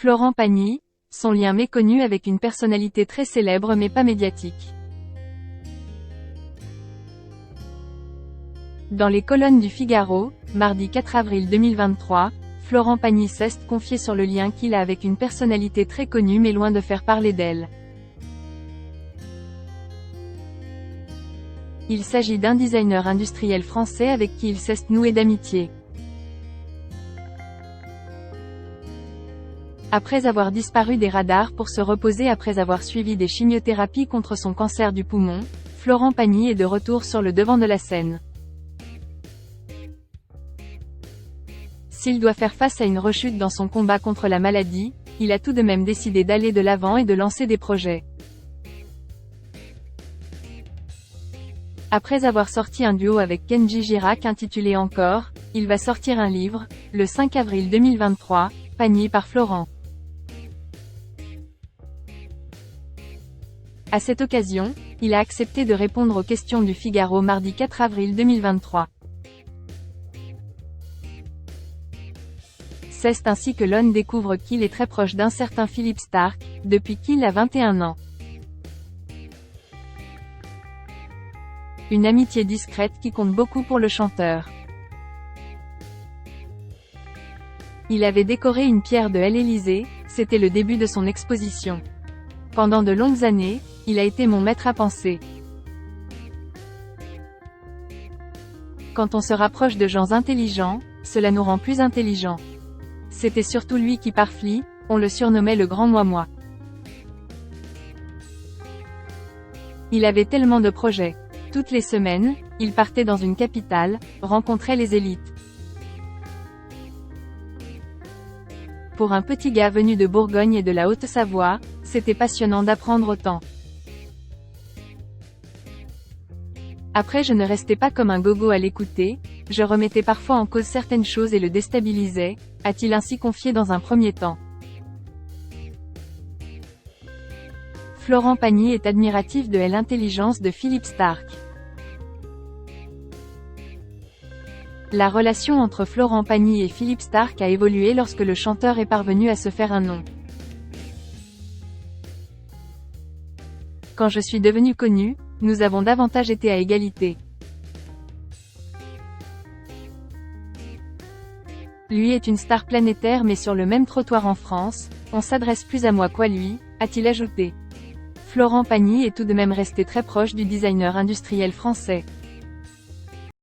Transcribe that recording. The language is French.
Florent Pagny, son lien méconnu avec une personnalité très célèbre mais pas médiatique. Dans les colonnes du Figaro, mardi 4 avril 2023, Florent Pagny s'est confié sur le lien qu'il a avec une personnalité très connue mais loin de faire parler d'elle. Il s'agit d'un designer industriel français avec qui il s'est noué d'amitié. Après avoir disparu des radars pour se reposer après avoir suivi des chimiothérapies contre son cancer du poumon, Florent Pagny est de retour sur le devant de la scène. S'il doit faire face à une rechute dans son combat contre la maladie, il a tout de même décidé d'aller de l'avant et de lancer des projets. Après avoir sorti un duo avec Kenji Girac intitulé Encore, il va sortir un livre, le 5 avril 2023, Pagny par Florent. À cette occasion, il a accepté de répondre aux questions du Figaro mardi 4 avril 2023. C'est ainsi que l'on découvre qu'il est très proche d'un certain Philippe Starck, depuis qu'il a 21 ans. Une amitié discrète qui compte beaucoup pour le chanteur. Il avait décoré une pierre de l'Élysée, c'était le début de son exposition. Pendant de longues années, il a été mon maître à penser. Quand on se rapproche de gens intelligents, cela nous rend plus intelligents. C'était surtout lui qui parflit, on le surnommait le grand moi-moi. Il avait tellement de projets. Toutes les semaines, il partait dans une capitale, rencontrait les élites. Pour un petit gars venu de Bourgogne et de la Haute-Savoie, c'était passionnant d'apprendre autant. Après je ne restais pas comme un gogo à l'écouter, je remettais parfois en cause certaines choses et le déstabilisais, a-t-il ainsi confié dans un premier temps. Florent Pagny est admiratif de l'intelligence de Philippe Starck. La relation entre Florent Pagny et Philippe Starck a évolué lorsque le chanteur est parvenu à se faire un nom. Quand je suis devenu connu, nous avons davantage été à égalité. Lui est une star planétaire mais sur le même trottoir en France, on s'adresse plus à moi qu'à lui, a-t-il ajouté. Florent Pagny est tout de même resté très proche du designer industriel français.